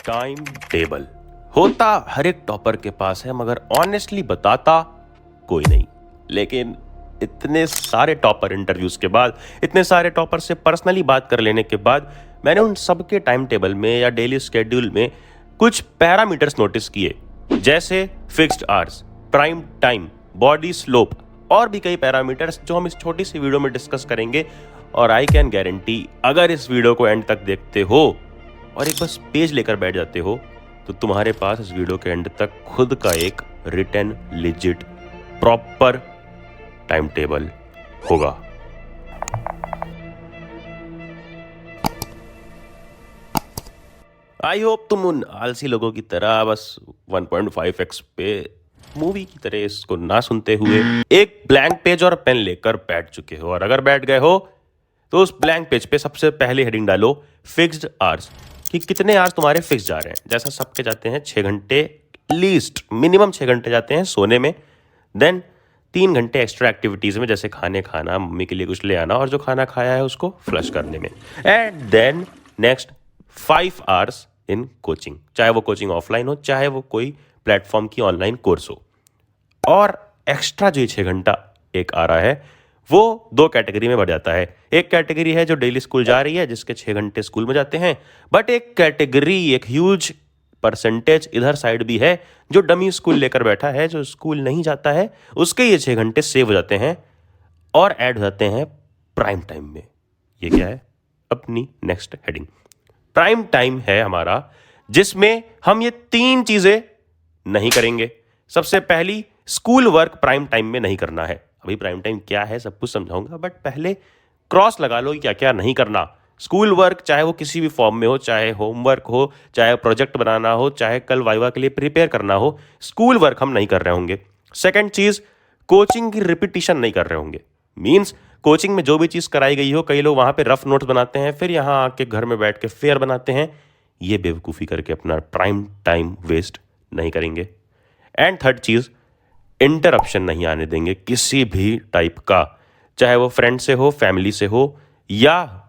Time table होता हर एक topper के पास है, मगर ऑनेस्टली बताता कोई नहीं। लेकिन इतने सारे टॉपर इंटरव्यूज के बाद, इतने सारे टॉपर से पर्सनली बात कर लेने के बाद, मैंने उन सबके टाइम टेबल में या डेली स्केड्यूल में कुछ पैरामीटर्स नोटिस किए, जैसे fixed hours, prime time, body slope और भी कई पैरामीटर्स जो हम इस छोटी सी वीडियो में डिस्कस करेंगे। और आई कैन गारंटी, अगर इस वीडियो को एंड तक देखते हो और एक बस पेज लेकर बैठ जाते हो, तो तुम्हारे पास इस वीडियो के एंड तक खुद का एक written legit proper time table होगा। आई होप तुम उन आलसी लोगों की तरह बस 1.5x पे मूवी की तरह इसको ना सुनते हुए एक ब्लैंक पेज और पेन लेकर बैठ चुके हो। और अगर बैठ गए हो तो उस ब्लैंक पेज पे सबसे पहले हेडिंग डालो फिक्स्ड आवर्स, कि कितने आवर्स तुम्हारे फिक्स जा रहे हैं। जैसा सबके जाते हैं 6 घंटे, लीस्ट मिनिमम 6 घंटे जाते हैं सोने में, देन 3 घंटे एक्स्ट्रा एक्टिविटीज में, जैसे खाने खाना, मम्मी के लिए कुछ ले आना और जो खाना खाया है उसको फ्लश करने में, and then next 5 hours in coaching, चाहे वो कोचिंग ऑफलाइन हो चाहे वो कोई प्लेटफॉर्म की ऑनलाइन कोर्स हो। और एक्स्ट्रा जो 6 घंटा एक आ रहा है वो 2 कैटेगरी में बढ़ जाता है। एक कैटेगरी है जो डेली स्कूल जा रही है, जिसके 6 घंटे स्कूल में जाते हैं, बट एक कैटेगरी, एक ह्यूज परसेंटेज इधर साइड भी है जो डमी स्कूल लेकर बैठा है, जो स्कूल नहीं जाता है, उसके ये 6 घंटे सेव हो जाते हैं और ऐड हो जाते हैं प्राइम टाइम में। ये क्या है? अपनी नेक्स्ट हेडिंग प्राइम टाइम है हमारा, जिसमें हम ये 3 चीजें नहीं करेंगे। सबसे पहली, स्कूल वर्क प्राइम टाइम में नहीं करना है। अभी प्राइम टाइम क्या है सब कुछ समझाऊंगा, बट पहले क्रॉस लगा लो क्या क्या नहीं करना। स्कूल वर्क चाहे वो किसी भी फॉर्म में हो, चाहे होमवर्क हो, चाहे प्रोजेक्ट बनाना हो, चाहे कल वाइवा के लिए प्रिपेयर करना हो, स्कूल वर्क हम नहीं कर रहे होंगे। सेकंड चीज, कोचिंग की रिपीटिशन नहीं कर रहे होंगे। मींस कोचिंग में जो भी चीज कराई गई हो, कई लोग वहां पे रफ नोट्स बनाते हैं, फिर यहाँ आके घर में बैठ के फेयर बनाते हैं, ये बेवकूफ़ी करके अपना प्राइम टाइम वेस्ट नहीं करेंगे। एंड थर्ड चीज, इंटरप्शन नहीं आने देंगे किसी भी टाइप का, चाहे वो फ्रेंड से हो, फैमिली से हो या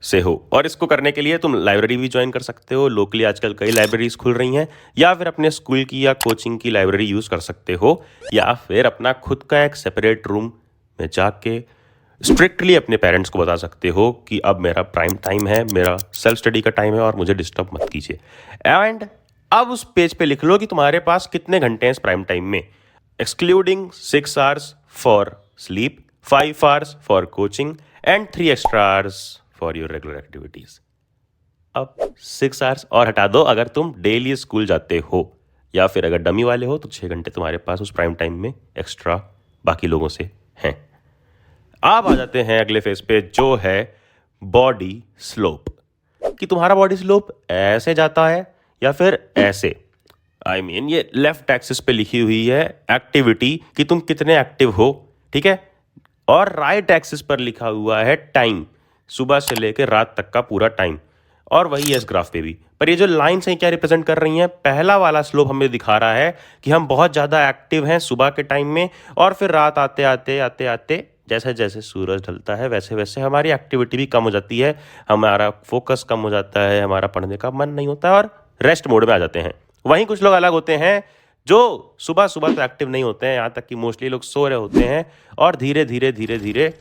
से हो। और इसको करने के लिए तुम लाइब्रेरी भी ज्वाइन कर सकते हो। लोकली आजकल कई लाइब्रेरीज खुल रही हैं, या फिर अपने स्कूल की या कोचिंग की लाइब्रेरी यूज कर सकते हो, या फिर अपना खुद का एक सेपरेट रूम में जाके स्ट्रिक्टली अपने पेरेंट्स को बता सकते हो कि अब मेरा प्राइम टाइम है, मेरा सेल्फ स्टडी का टाइम है और मुझे डिस्टर्ब मत कीजिए। एंड अब उस पेज पे लिख लो कि तुम्हारे पास कितने घंटे हैं इस प्राइम टाइम में, excluding 6 hours for sleep, 5 hours for coaching and 3 extra hours for your regular activities. अब 6 आवर्स और हटा दो अगर तुम डेली स्कूल जाते हो, या फिर अगर डमी वाले हो तो 6 घंटे तुम्हारे पास उस प्राइम टाइम में एक्स्ट्रा बाकी लोगों से हैं। अब आ जाते हैं अगले फेज पे, जो है बॉडी स्लोप, कि तुम्हारा बॉडी स्लोप ऐसे जाता है या फिर ऐसे। आई मीन ये लेफ्ट एक्सिस पे लिखी हुई है एक्टिविटी, कि तुम कितने एक्टिव हो, ठीक है, और राइट एक्सिस पर लिखा हुआ है टाइम, सुबह से लेकर रात तक का पूरा टाइम। और वही है इस ग्राफ पे भी। पर ये जो लाइन्स हैं क्या रिप्रेजेंट कर रही हैं? पहला वाला स्लोप हमें दिखा रहा है कि हम बहुत ज़्यादा एक्टिव हैं सुबह के टाइम में, और फिर रात आते आते आते आते जैसे जैसे सूरज ढलता है वैसे वैसे हमारी एक्टिविटी भी कम हो जाती है, हमारा फोकस कम हो जाता है, हमारा पढ़ने का मन नहीं होता और रेस्ट मोड में आ जाते हैं। वहीं कुछ लोग अलग होते हैं जो सुबह सुबह तो एक्टिव नहीं होते हैं, यहाँ तक कि मोस्टली लोग सो रहे होते हैं, और धीरे धीरे धीरे धीरे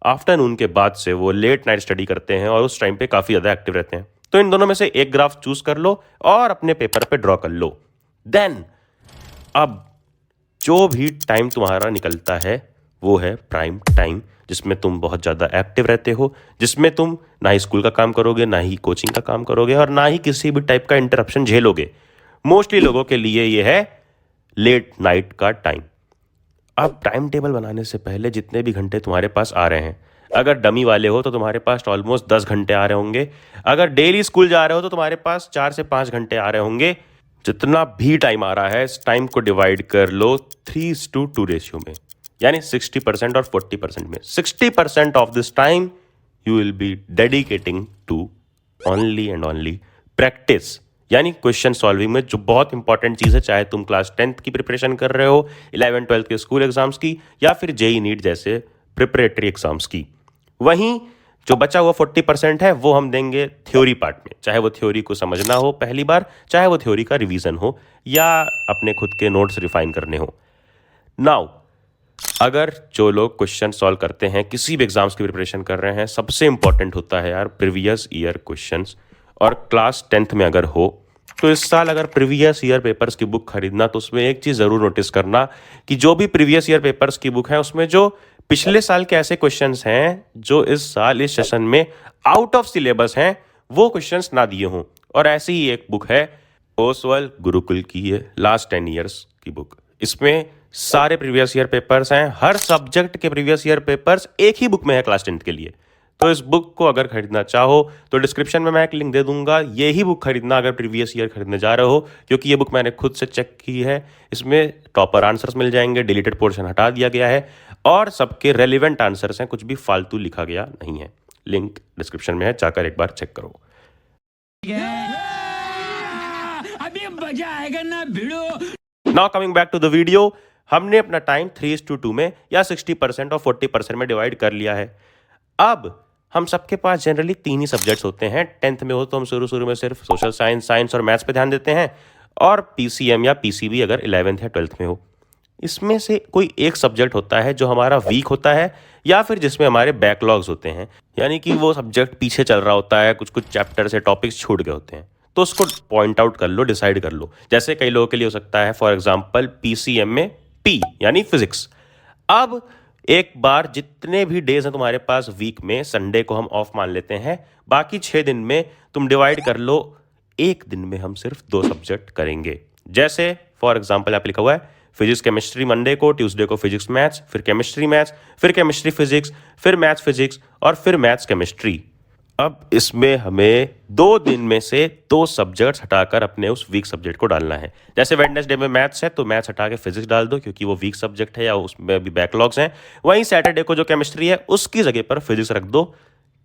आफ्टरनून के बाद से वो लेट नाइट स्टडी करते हैं और उस टाइम पे काफ़ी ज़्यादा एक्टिव रहते हैं। तो इन दोनों में से एक ग्राफ चूज कर लो और अपने पेपर पे ड्रॉ कर लो। देन अब जो भी टाइम तुम्हारा निकलता है वो है प्राइम टाइम, जिसमें तुम बहुत ज़्यादा एक्टिव रहते हो, जिसमें तुम ना ही स्कूल का काम करोगे, ना ही कोचिंग का काम करोगे, और ना ही किसी भी टाइप का इंटरप्शन झेलोगे। मोस्टली लोगों के लिए ये है लेट नाइट का टाइम। अब टाइम टेबल बनाने से पहले जितने भी घंटे तुम्हारे पास आ रहे हैं, अगर डमी वाले हो तो तुम्हारे पास ऑलमोस्ट 10 घंटे आ रहे होंगे, अगर डेली स्कूल जा रहे हो तो तुम्हारे पास 4 से 5 घंटे आ रहे होंगे। जितना भी टाइम आ रहा है, इस टाइम को डिवाइड कर लो 3:2 रेशियो में, यानी 60% और 40% में। 60% of this time you will be dedicating to only and only practice, यानी क्वेश्चन सॉल्विंग में, जो बहुत इंपॉर्टेंट चीज़ है, चाहे तुम क्लास 10th की प्रिपरेशन कर रहे हो, 11th 12th के स्कूल एग्जाम्स की, या फिर जेई नीट जैसे प्रिपरेटरी एग्जाम्स की। वहीं जो बचा हुआ 40% है वो हम देंगे थ्योरी पार्ट में, चाहे वो थ्योरी को समझना हो पहली बार, चाहे वो थ्योरी का रिवीजन हो या अपने खुद के नोट्स रिफाइन करने हो। नाउ अगर जो लोग क्वेश्चन सॉल्व करते हैं, किसी भी एग्जाम्स की प्रिपरेशन कर रहे हैं, सबसे इंपॉर्टेंट होता है यार प्रीवियस ईयर क्वेश्चंस। और क्लास 10th में अगर हो तो इस साल अगर प्रीवियस ईयर पेपर्स की बुक खरीदना तो उसमें एक चीज़ ज़रूर नोटिस करना कि जो भी प्रीवियस ईयर पेपर्स की बुक है उसमें जो पिछले साल के ऐसे क्वेश्चंस हैं जो इस साल इस सेशन में आउट ऑफ सिलेबस हैं वो क्वेश्चंस ना दिए हों। और ऐसी ही एक बुक है ओसवाल गुरुकुल की है लास्ट 10 ईयर्स की बुक। इसमें सारे प्रीवियस ईयर पेपर्स हैं, हर सब्जेक्ट के प्रीवियस ईयर पेपर्स एक ही बुक में है क्लास 10th के लिए। तो इस बुक को अगर खरीदना चाहो तो डिस्क्रिप्शन में मैं एक लिंक दे दूंगा, यही बुक खरीदना अगर प्रीवियस ईयर खरीदने जा रहे हो, क्योंकि ये बुक मैंने खुद से चेक की है। इसमें टॉपर आंसर्स मिल जाएंगे, डिलीटेड पोर्शन हटा दिया गया है और सबके रेलिवेंट आंसर्स हैं, कुछ भी फालतू लिखा गया नहीं है। लिंक डिस्क्रिप्शन में है, जाकर एक बार चेक करो। अभी मजा आएगा ना भिड़ो। Now coming back to the video, हमने अपना टाइम 3:2 में या 60% और 40% में डिवाइड कर लिया है। अब हम सबके पास जनरली 3 ही सब्जेक्ट्स होते हैं। 10th में हो तो हम शुरू में सिर्फ सोशल साइंस, साइंस और मैथ्स पे ध्यान देते हैं, और पीसीएम या पीसीबी अगर 11th या 12th में हो। इसमें से कोई एक सब्जेक्ट होता है जो हमारा वीक होता है या फिर जिसमें हमारे बैकलॉग्स होते हैं, यानी कि वो सब्जेक्ट पीछे चल रहा होता है, कुछ कुछ चैप्टर से टॉपिक्स छूट गए होते हैं। तो उसको पॉइंट आउट कर लो, डिसाइड कर लो। जैसे कई लोगों के लिए हो सकता है फॉर एग्जाम्पल पीसीएम में पी यानी फिजिक्स। अब एक बार जितने भी डेज हैं तुम्हारे पास वीक में, संडे को हम ऑफ मान लेते हैं, बाकी 6 दिन में तुम डिवाइड कर लो, एक दिन में हम सिर्फ 2 सब्जेक्ट करेंगे। जैसे फॉर एग्जाम्पल यहाँ पे लिखा हुआ है फिजिक्स केमिस्ट्री मंडे को, ट्यूसडे को फिजिक्स मैथ्स, फिर केमिस्ट्री मैथ्स, फिर केमिस्ट्री फिजिक्स, फिर मैथ्स फिजिक्स और फिर मैथ्स केमिस्ट्री। अब इसमें हमें 2 दिन में से 2 सब्जेक्ट्स हटाकर अपने उस वीक सब्जेक्ट को डालना है। जैसे वेडनेसडे में मैथ्स है तो मैथ्स हटा के फिजिक्स डाल दो क्योंकि वो वीक सब्जेक्ट है या उसमें अभी बैकलॉग्स हैं। वहीं सैटरडे को जो केमिस्ट्री है उसकी जगह पर फिजिक्स रख दो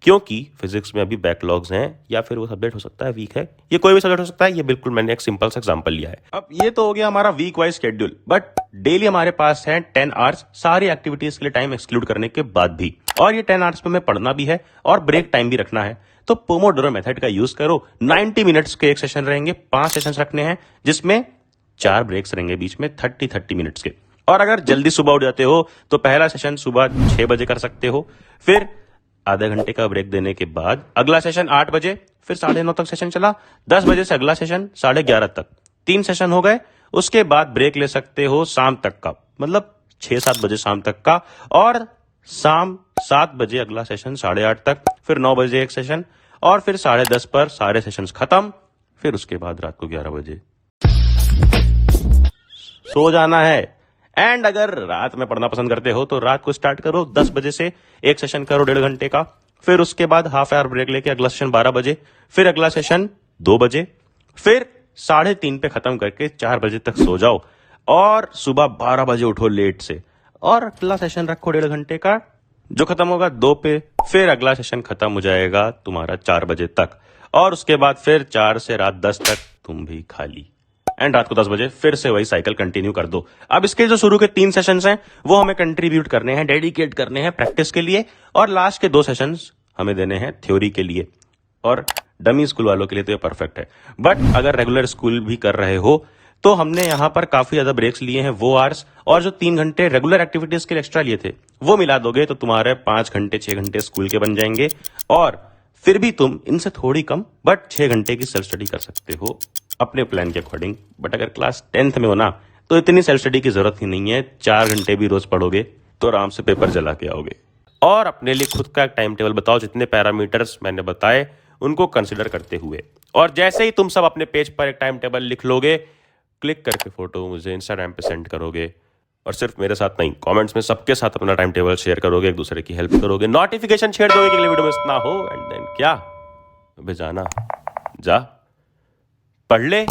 क्योंकि फिजिक्स में अभी बैकलॉग्स हैं, या फिर वो सब्जेक्ट हो सकता है वीक है, ये कोई भी सब्जेक्ट हो सकता है। ये बिल्कुल मैंने एक सिंपल सा एग्जांपल लिया है। अब ये तो हो गया हमारा week wise schedule, but daily हमारे पास है 10 आवर्स सारी एक्टिविटीज के लिए टाइम एक्सक्लूड करने के बाद भी, और ये 10 आवर्स में हमें पढ़ना भी है और ब्रेक टाइम भी रखना है। तो पोमोडोरो मेथड का यूज करो। 90 मिनट्स के एक सेशन रहेंगे, 5 सेशन रखने हैं जिसमें 4 ब्रेक्स रहेंगे बीच में 30-30 मिनट्स के। और अगर जल्दी सुबह उठ जाते हो तो पहला सेशन सुबह 6 बजे कर सकते हो, फिर आधे घंटे का ब्रेक देने के बाद अगला सेशन 8 बजे, फिर 9:30 तक सेशन चला, 10 बजे से अगला सेशन 11:30 तक, 3 सेशन हो गए। उसके बाद ब्रेक ले सकते हो शाम तक का, मतलब 6-7 बजे शाम तक का, और शाम 7 बजे अगला सेशन 8:30 तक, फिर 9 बजे एक सेशन, और फिर 10:30 पर सारे सेशंस खत्म। फिर उसके बाद रात को 11 बजे सो जाना है। एंड अगर रात में पढ़ना पसंद करते हो तो रात को स्टार्ट करो 10 बजे से, एक सेशन करो 1.5 घंटे का, फिर उसके बाद हाफ आवर ब्रेक लेके अगला सेशन 12 बजे, फिर अगला सेशन 2 बजे, फिर 3:30 पे खत्म करके 4 बजे तक सो जाओ, और सुबह 12 बजे उठो लेट से, और अगला सेशन रखो 1.5 घंटे का जो खत्म होगा 2 पे, फिर अगला सेशन खत्म हो जाएगा तुम्हारा 4 बजे तक, और उसके बाद फिर 4 से रात 10 तक तुम भी खाली, एंड रात को 10 बजे फिर से वही साइकिल कंटिन्यू कर दो। अब इसके जो शुरू के 3 सेशंस हैं वो हमें कंट्रीब्यूट करने हैं, डेडिकेट करने हैं प्रैक्टिस के लिए, और लास्ट के 2 सेशंस हमें देने हैं थ्योरी के लिए। और डमी स्कूल वालों के लिए तो ये परफेक्ट है, बट अगर रेगुलर स्कूल भी कर रहे हो तो हमने यहाँ पर काफी ज्यादा ब्रेक्स लिए हैं, वो आवर्स और जो 3 घंटे रेगुलर एक्टिविटीज के लिए एक्स्ट्रा लिए थे वो मिला दोगे तो तुम्हारे 5 घंटे 6 घंटे स्कूल के बन जाएंगे, और फिर भी तुम इनसे थोड़ी कम बट 6 घंटे की सेल्फ स्टडी कर सकते हो अपने प्लान के अकॉर्डिंग। बट अगर क्लास 10th में हो ना तो इतनी सेल्फ स्टडी की जरूरत ही नहीं है, 4 घंटे भी रोज पढ़ोगे तो आराम से पेपर जला के आओगे। और अपने लिए खुद का एक टाइम टेबल बताओ, जितने पैरामीटर्स मैंने बताए उनको कंसिडर करते हुए, और जैसे ही तुम सब अपने पेज पर एक टाइम टेबल लिख लोगे, क्लिक करके फोटो मुझे इंस्टाग्राम पे सेंड करोगे, और सिर्फ मेरे साथ नहीं, कमेंट्स में सबके साथ अपना टाइम टेबल शेयर करोगे, एक दूसरे की हेल्प करोगे, नोटिफिकेशन छेड़ दोगे कि अगली वीडियो मिस ना हो, एंड देन क्या, अबे जाना जा पढ़ ले।